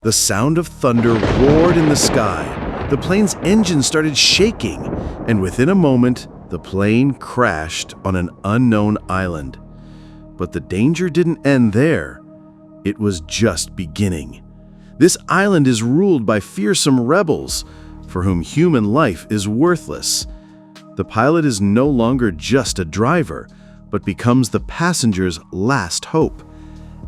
The sound of thunder roared in the sky. The plane's engine started shaking, and within a moment, the plane crashed on an unknown island. But the danger didn't end there. It was just beginning. This island is ruled by fearsome rebels, for whom human life is worthless. The pilot is no longer just a driver, but becomes the passenger's last hope,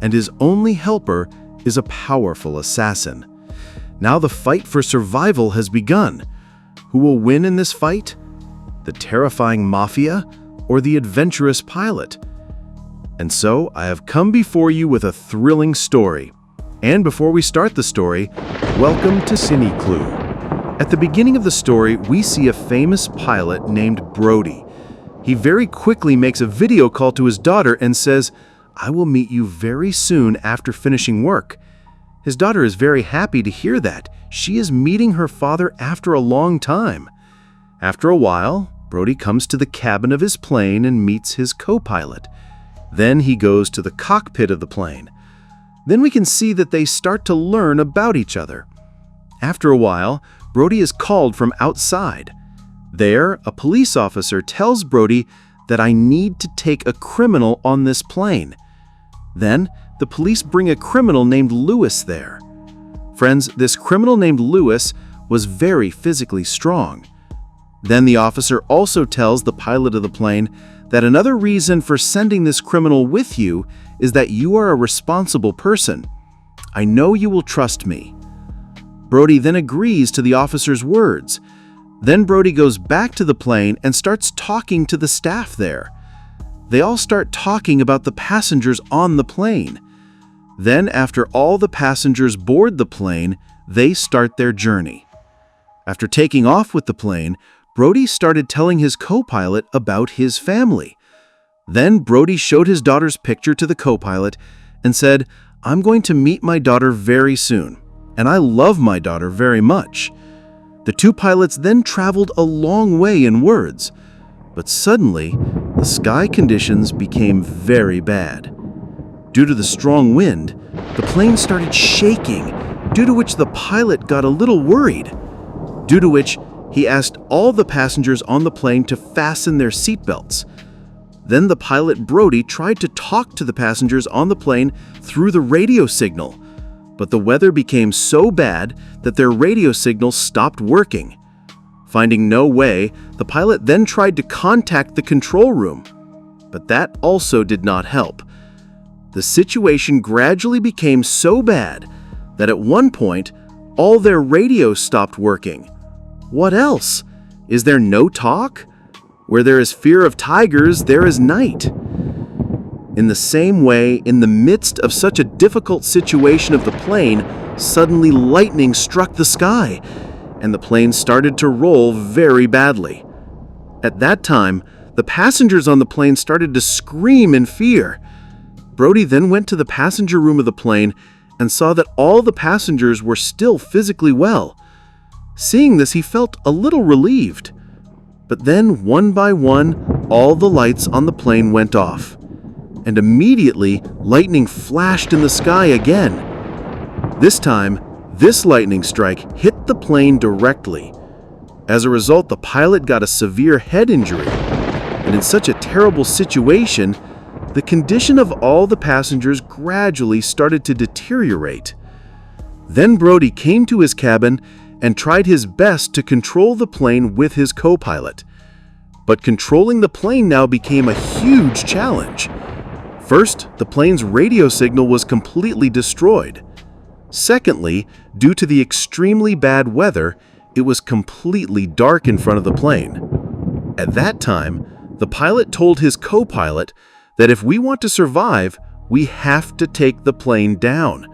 and his only helper is a powerful assassin. Now the fight for survival has begun. Who will win in this fight? The terrifying mafia or the adventurous pilot? And so I have come before you with a thrilling story. And before we start the story, welcome to Cine Clue. At the beginning of the story, we see a famous pilot named Brody. He very quickly makes a video call to his daughter and says, "I will meet you very soon after finishing work." His daughter is very happy to hear that. She is meeting her father after a long time. After a while, Brody comes to the cabin of his plane and meets his co-pilot. Then he goes to the cockpit of the plane. Then we can see that they start to learn about each other. After a while, Brody is called from outside. There, a police officer tells Brody that I need to take a criminal on this plane. Then, the police bring a criminal named Lewis there. Friends, this criminal named Lewis was very physically strong. Then the officer also tells the pilot of the plane that another reason for sending this criminal with you is that you are a responsible person. I know you will trust me. Brody then agrees to the officer's words. Then Brody goes back to the plane and starts talking to the staff there. They all start talking about the passengers on the plane. Then, after all the passengers board the plane, they start their journey. After taking off with the plane, Brody started telling his co-pilot about his family. Then Brody showed his daughter's picture to the co-pilot and said, "I'm going to meet my daughter very soon, and I love my daughter very much." The two pilots then traveled a long way in words, but suddenly, the sky conditions became very bad. Due to the strong wind, the plane started shaking, due to which the pilot got a little worried, due to which he asked all the passengers on the plane to fasten their seatbelts. Then the pilot Brody tried to talk to the passengers on the plane through the radio signal, but the weather became so bad that their radio signal stopped working. Finding no way, the pilot then tried to contact the control room, but that also did not help. The situation gradually became so bad that at one point, all their radios stopped working. What else? Is there no talk? Where there is fear of tigers, there is night. In the same way, in the midst of such a difficult situation of the plane, suddenly lightning struck the sky, and the plane started to roll very badly. At that time, the passengers on the plane started to scream in fear. Brody then went to the passenger room of the plane and saw that all the passengers were still physically well. Seeing this, he felt a little relieved. But then, one by one, all the lights on the plane went off. And immediately, lightning flashed in the sky again. This time, this lightning strike hit the plane directly. As a result, the pilot got a severe head injury. And in such a terrible situation, the condition of all the passengers gradually started to deteriorate. Then Brody came to his cabin and tried his best to control the plane with his co-pilot. But controlling the plane now became a huge challenge. First, the plane's radio signal was completely destroyed. Secondly, due to the extremely bad weather, it was completely dark in front of the plane. At that time, the pilot told his co-pilot that if we want to survive, we have to take the plane down,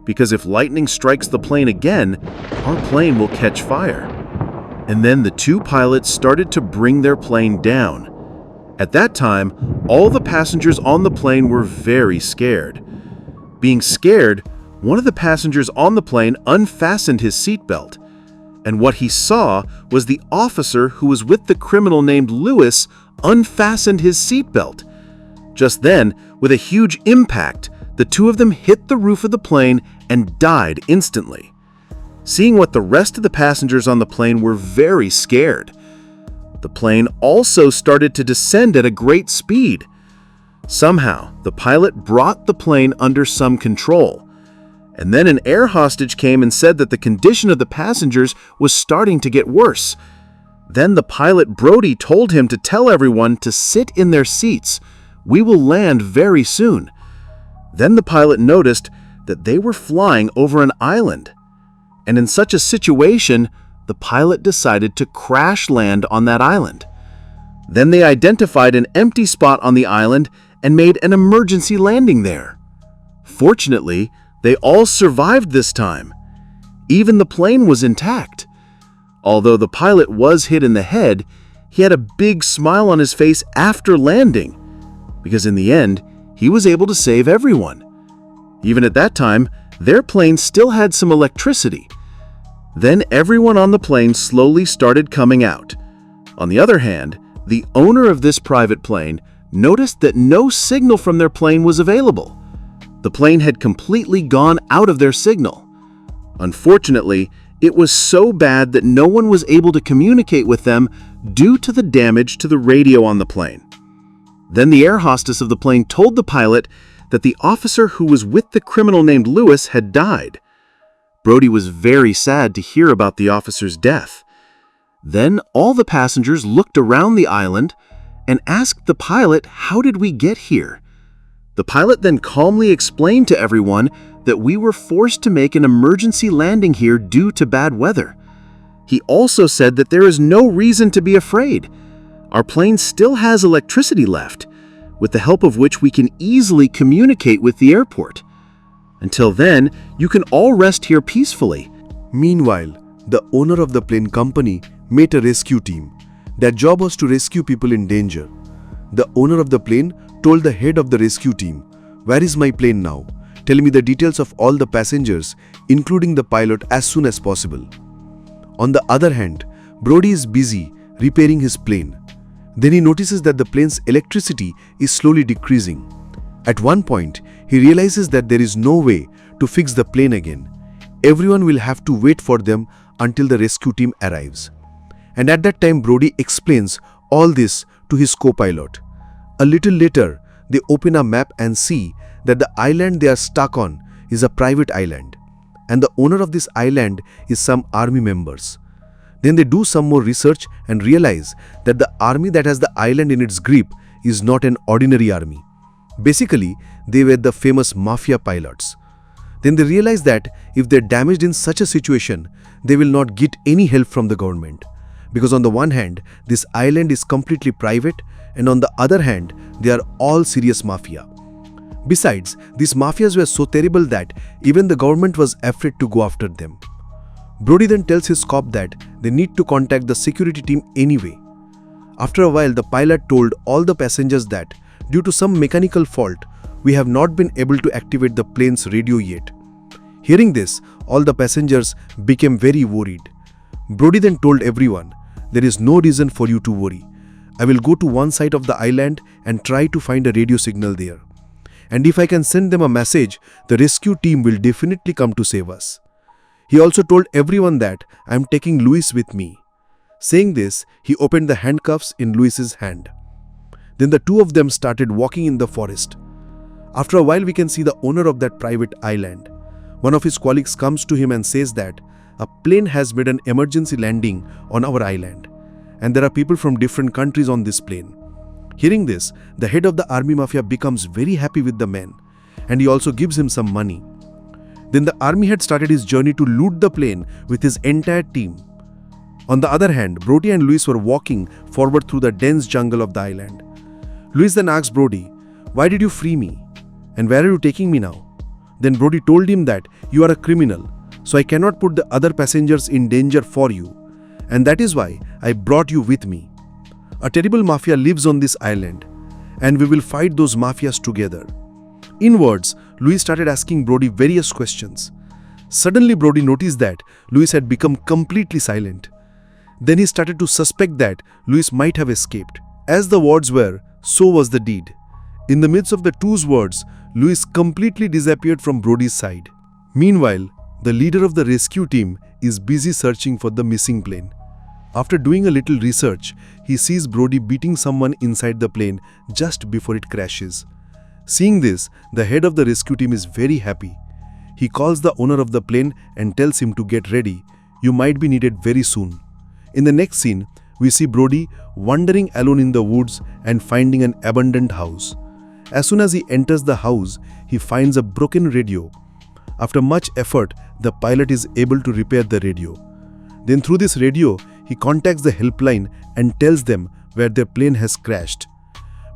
because if lightning strikes the plane again, our plane will catch fire. And then the two pilots started to bring their plane down. At that time, all the passengers on the plane were very scared. Being scared, one of the passengers on the plane unfastened his seatbelt, and what he saw was the officer who was with the criminal named Lewis unfastened his seatbelt. Just then, with a huge impact, the two of them hit the roof of the plane and died instantly. Seeing what the rest of the passengers on the plane were very scared. The plane also started to descend at a great speed. Somehow, the pilot brought the plane under some control. And then an air hostage came and said that the condition of the passengers was starting to get worse. Then the pilot Brody told him to tell everyone to sit in their seats. We will land very soon. Then the pilot noticed that they were flying over an island. And in such a situation, the pilot decided to crash land on that island. Then they identified an empty spot on the island and made an emergency landing there. Fortunately, they all survived this time. Even the plane was intact. Although the pilot was hit in the head, he had a big smile on his face after landing, because in the end, he was able to save everyone. Even at that time, their plane still had some electricity. Then everyone on the plane slowly started coming out. On the other hand, the owner of this private plane noticed that no signal from their plane was available. The plane had completely gone out of their signal. Unfortunately, it was so bad that no one was able to communicate with them due to the damage to the radio on the plane. Then the air hostess of the plane told the pilot that the officer who was with the criminal named Lewis had died. Brody was very sad to hear about the officer's death. Then all the passengers looked around the island and asked the pilot, "How did we get here?" The pilot then calmly explained to everyone that we were forced to make an emergency landing here due to bad weather. He also said that there is no reason to be afraid. Our plane still has electricity left, with the help of which we can easily communicate with the airport. Until then, you can all rest here peacefully. Meanwhile, the owner of the plane company met a rescue team. Their job was to rescue people in danger. The owner of the plane told the head of the rescue team, "Where is my plane now? Tell me the details of all the passengers, including the pilot, as soon as possible." On the other hand, Brody is busy repairing his plane. Then he notices that the plane's electricity is slowly decreasing. At one point, he realizes that there is no way to fix the plane again. Everyone will have to wait for them until the rescue team arrives. And at that time, Brody explains all this to his co-pilot. A little later, they open a map and see that the island they are stuck on is a private island, and the owner of this island is some army members. Then they do some more research and realize that the army that has the island in its grip is not an ordinary army. Basically, they were the famous mafia pilots. Then they realize that if they're damaged in such a situation, they will not get any help from the government. Because on the one hand, this island is completely private, and on the other hand, they are all serious mafia. Besides, these mafias were so terrible that even the government was afraid to go after them. Brody then tells his cop that they need to contact the security team anyway. After a while, the pilot told all the passengers that due to some mechanical fault, we have not been able to activate the plane's radio yet. Hearing this, all the passengers became very worried. Brody then told everyone, "There is no reason for you to worry. I will go to one side of the island and try to find a radio signal there. And if I can send them a message, the rescue team will definitely come to save us." He also told everyone that I am taking Louis with me. Saying this, he opened the handcuffs in Louis's hand. Then the two of them started walking in the forest. After a while, we can see the owner of that private island. One of his colleagues comes to him and says that a plane has made an emergency landing on our island, and there are people from different countries on this plane. Hearing this, the head of the army mafia becomes very happy with the man, and he also gives him some money. Then the army had started his journey to loot the plane with his entire team. On the other hand, Brody and Louis were walking forward through the dense jungle of the island. Louis then asks Brody, "Why did you free me? And where are you taking me now?" Then Brody told him that you are a criminal, so I cannot put the other passengers in danger for you, and that is why I brought you with me. A terrible mafia lives on this island, and we will fight those mafias together. In words, Louis started asking Brody various questions. Suddenly, Brody noticed that Louis had become completely silent. Then he started to suspect that Louis might have escaped. As the words were, so was the deed. In the midst of the two's words, Louis completely disappeared from Brody's side. Meanwhile, the leader of the rescue team is busy searching for the missing plane. After doing a little research, he sees Brody beating someone inside the plane just before it crashes. Seeing this, the head of the rescue team is very happy. He calls the owner of the plane and tells him to get ready. You might be needed very soon. In the next scene, we see Brody wandering alone in the woods and finding an abandoned house. As soon as he enters the house, he finds a broken radio. After much effort, the pilot is able to repair the radio. Then through this radio, he contacts the helpline and tells them where their plane has crashed.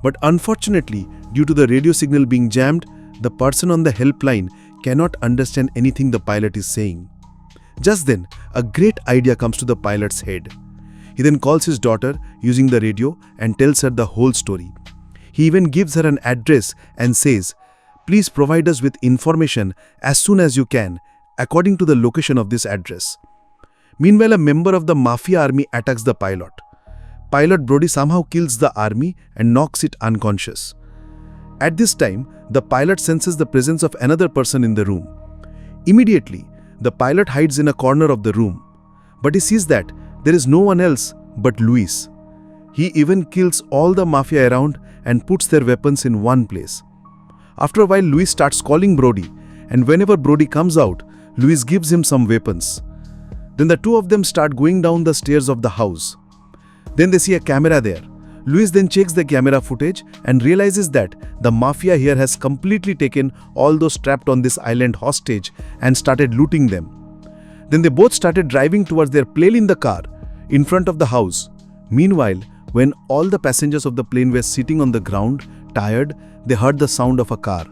But unfortunately, due to the radio signal being jammed, the person on the helpline cannot understand anything the pilot is saying. Just then, a great idea comes to the pilot's head. He then calls his daughter using the radio and tells her the whole story. He even gives her an address and says, "Please provide us with information as soon as you can, according to the location of this address." Meanwhile, a member of the mafia army attacks the pilot. Pilot Brody somehow kills the army and knocks it unconscious. At this time, the pilot senses the presence of another person in the room. Immediately, the pilot hides in a corner of the room, but he sees that there is no one else but Luis. He even kills all the mafia around and puts their weapons in one place. After a while, Luis starts calling Brody, and whenever Brody comes out, Luis gives him some weapons. Then the two of them start going down the stairs of the house. Then they see a camera there. Luis then checks the camera footage and realizes that the mafia here has completely taken all those trapped on this island hostage and started looting them. Then they both started driving towards their plane in the car in front of the house. Meanwhile, when all the passengers of the plane were sitting on the ground, tired, they heard the sound of a car.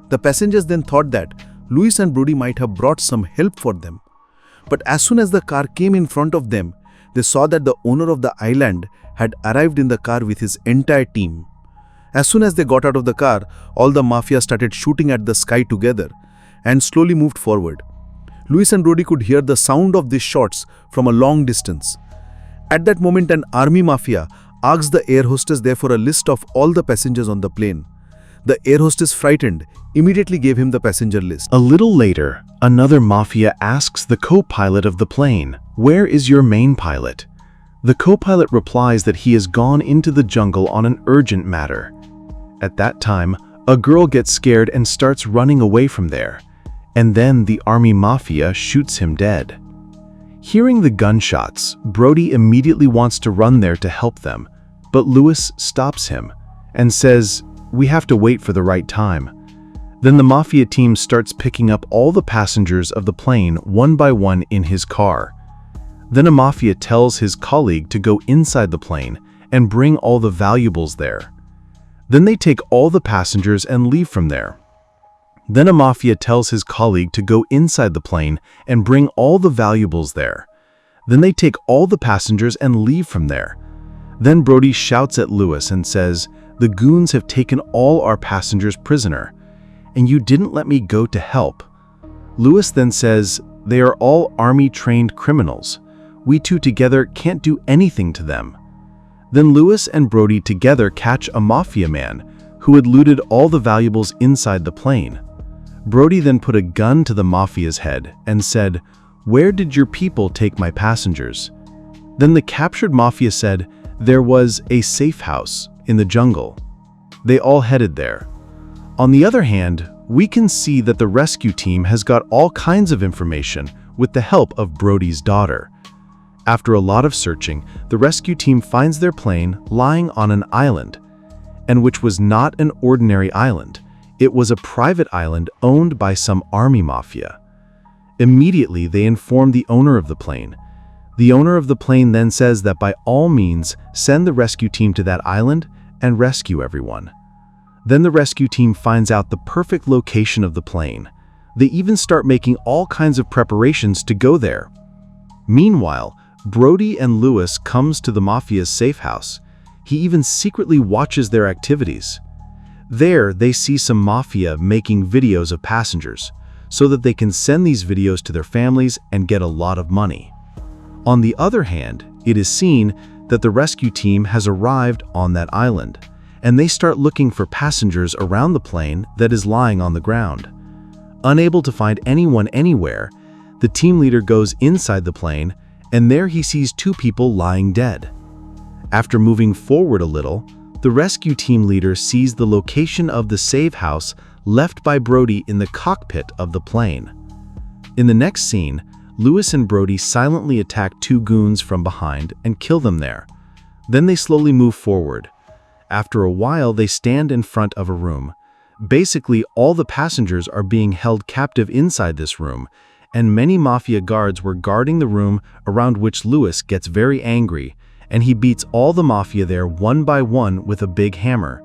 The passengers then thought that Luis and Brody might have brought some help for them. But as soon as the car came in front of them, they saw that the owner of the island had arrived in the car with his entire team. As soon as they got out of the car, all the mafia started shooting at the sky together and slowly moved forward. Luis and Brody could hear the sound of these shots from a long distance. At that moment, an army mafia asked the air hostess there for a list of all the passengers on the plane. The air hostess, frightened, immediately gave him the passenger list. A little later, another mafia asks the co-pilot of the plane, "Where is your main pilot?" The co-pilot replies that he has gone into the jungle on an urgent matter. At that time, a girl gets scared and starts running away from there, and then the army mafia shoots him dead. Hearing the gunshots, Brody immediately wants to run there to help them, but Luis stops him and says, "We have to wait for the right time." Then the mafia team starts picking up all the passengers of the plane one by one in his car. Then a mafia tells his colleague to go inside the plane and bring all the valuables there. Then they take all the passengers and leave from there. Then a mafia tells his colleague to go inside the plane and bring all the valuables there. Then they take all the passengers and leave from there. Then Brody shouts at Luis and says, "The goons have taken all our passengers prisoner, and you didn't let me go to help." Luis then says, "They are all army-trained criminals. We two together can't do anything to them." Then Luis and Brody together catch a mafia man who had looted all the valuables inside the plane. Brody then put a gun to the mafia's head and said, "Where did your people take my passengers?" Then the captured mafia said there was a safe house in the jungle. They all headed there. On the other hand, we can see that the rescue team has got all kinds of information with the help of Brody's daughter. After a lot of searching, the rescue team finds their plane lying on an island, and which was not an ordinary island. It was a private island owned by some army mafia. Immediately, they inform the owner of the plane. The owner of the plane then says that by all means, send the rescue team to that island and rescue everyone. Then the rescue team finds out the perfect location of the plane. They even start making all kinds of preparations to go there. Meanwhile, Brody and Luis comes to the mafia's safe house. He even secretly watches their activities. There, they see some mafia making videos of passengers, so that they can send these videos to their families and get a lot of money. On the other hand, it is seen that the rescue team has arrived on that island, and they start looking for passengers around the plane that is lying on the ground. Unable to find anyone anywhere, the team leader goes inside the plane, and there he sees two people lying dead. After moving forward a little, the rescue team leader sees the location of the save house left by Brody in the cockpit of the plane. In the next scene, Lewis and Brody silently attack two goons from behind and kill them there. Then they slowly move forward. After a while, they stand in front of a room. Basically, all the passengers are being held captive inside this room, and many mafia guards were guarding the room, around which Lewis gets very angry, and he beats all the mafia there one by one with a big hammer.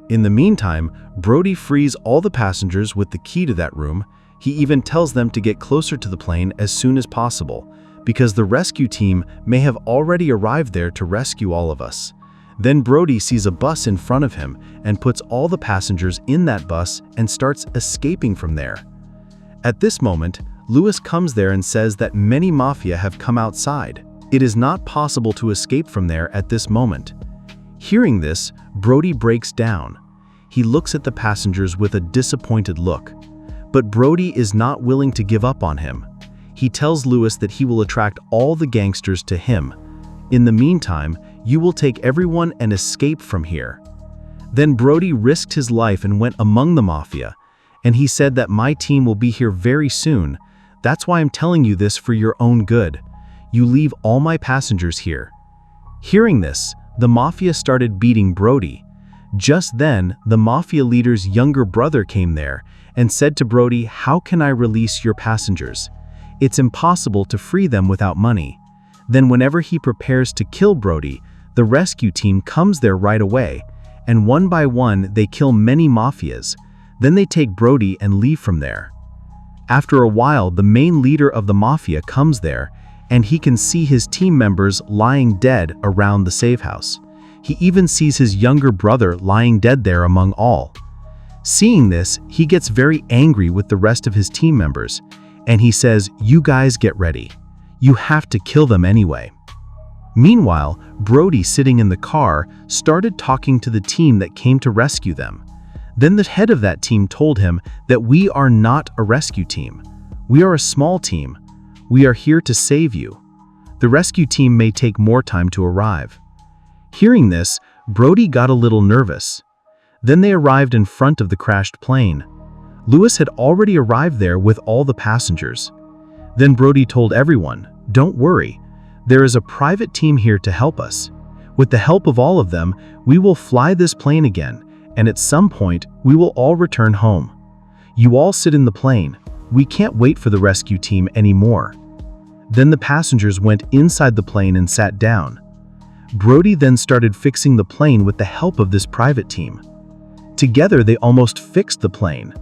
In the meantime, Brody frees all the passengers with the key to that room. He even tells them to get closer to the plane as soon as possible, because the rescue team may have already arrived there to rescue all of us. Then Brody sees a bus in front of him and puts all the passengers in that bus and starts escaping from there. At this moment, Lewis comes there and says that many mafia have come outside. It is not possible to escape from there at this moment. Hearing this, Brody breaks down. He looks at the passengers with a disappointed look. But Brody is not willing to give up on him. He tells Lewis that he will attract all the gangsters to him. In the meantime, you will take everyone and escape from here. Then Brody risked his life and went among the mafia, and he said that my team will be here very soon. That's why I'm telling you this for your own good. You leave all my passengers here. Hearing this, the mafia started beating Brody. Just then, the mafia leader's younger brother came there and said to Brody, "How can I release your passengers? It's impossible to free them without money." Then whenever he prepares to kill Brody, the rescue team comes there right away, and one by one they kill many mafias. Then they take Brody and leave from there. After a while, the main leader of the mafia comes there, and he can see his team members lying dead around the safe house. He even sees his younger brother lying dead there among all. Seeing this, he gets very angry with the rest of his team members, and he says, "You guys get ready. You have to kill them anyway." Meanwhile, Brody, sitting in the car, started talking to the team that came to rescue them. Then the head of that team told him that we are not a rescue team. We are a small team. We are here to save you. The rescue team may take more time to arrive. Hearing this, Brody got a little nervous. Then they arrived in front of the crashed plane. Lewis had already arrived there with all the passengers. Then Brody told everyone, "Don't worry. There is a private team here to help us. With the help of all of them, we will fly this plane again, and at some point, we will all return home. You all sit in the plane. We can't wait for the rescue team anymore." Then the passengers went inside the plane and sat down. Brody then started fixing the plane with the help of this private team. Together, they almost fixed the plane.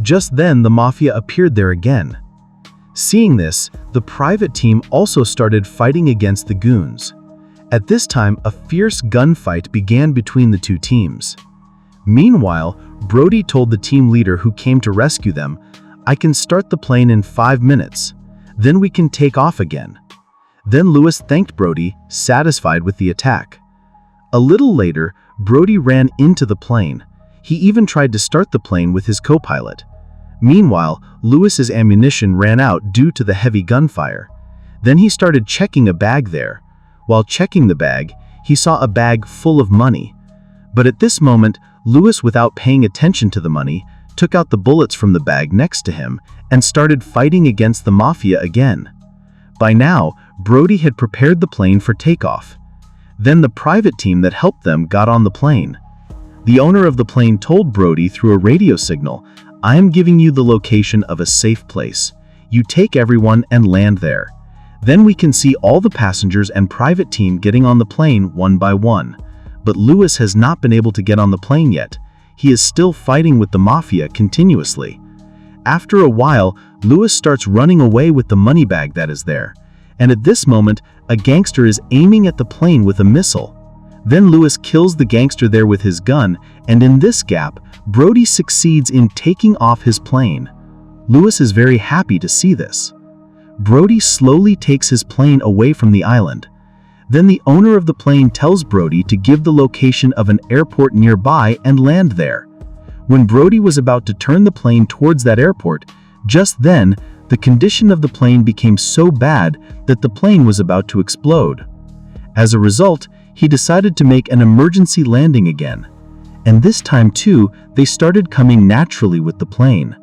Just then, the mafia appeared there again. Seeing this, the private team also started fighting against the goons. At this time, a fierce gunfight began between the two teams. Meanwhile, Brody told the team leader who came to rescue them, "I can start the plane in 5 minutes. Then we can take off again." Then Lewis thanked Brody, satisfied with the attack. A little later, Brody ran into the plane. He even tried to start the plane with his co-pilot. Meanwhile, Lewis's ammunition ran out due to the heavy gunfire. Then he started checking a bag there. While checking the bag, he saw a bag full of money. But at this moment, Lewis, without paying attention to the money, took out the bullets from the bag next to him and started fighting against the mafia again. By now, Brody had prepared the plane for takeoff. Then the private team that helped them got on the plane. The owner of the plane told Brody through a radio signal, "I am giving you the location of a safe place. You take everyone and land there. Then we can see all the passengers and private team getting on the plane one by one." But Lewis has not been able to get on the plane yet. He is still fighting with the mafia continuously. After a while, Lewis starts running away with the money bag that is there. And at this moment, a gangster is aiming at the plane with a missile. Then Lewis kills the gangster there with his gun, and in this gap, Brody succeeds in taking off his plane. Lewis is very happy to see this. Brody slowly takes his plane away from the island. Then the owner of the plane tells Brody to give the location of an airport nearby and land there. When Brody was about to turn the plane towards that airport, just then, the condition of the plane became so bad that the plane was about to explode. As a result, he decided to make an emergency landing again. And this time too, they started coming naturally with the plane.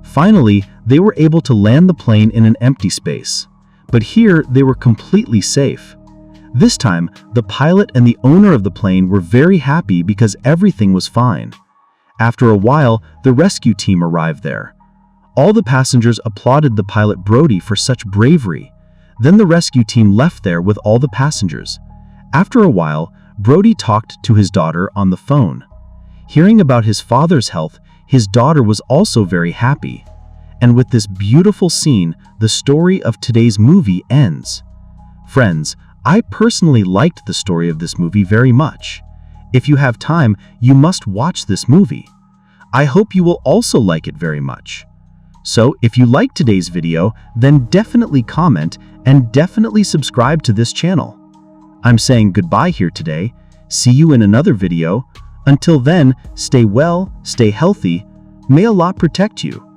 Finally, they were able to land the plane in an empty space. But here, they were completely safe. This time, the pilot and the owner of the plane were very happy because everything was fine. After a while, the rescue team arrived there. All the passengers applauded the pilot Brody for such bravery. Then the rescue team left there with all the passengers. After a while, Brody talked to his daughter on the phone. Hearing about his father's health, his daughter was also very happy. And with this beautiful scene, the story of today's movie ends. Friends, I personally liked the story of this movie very much. If you have time, you must watch this movie. I hope you will also like it very much. So, if you liked today's video, then definitely comment and definitely subscribe to this channel. I'm saying goodbye here today. See you in another video. Until then, stay well, stay healthy. May Allah protect you.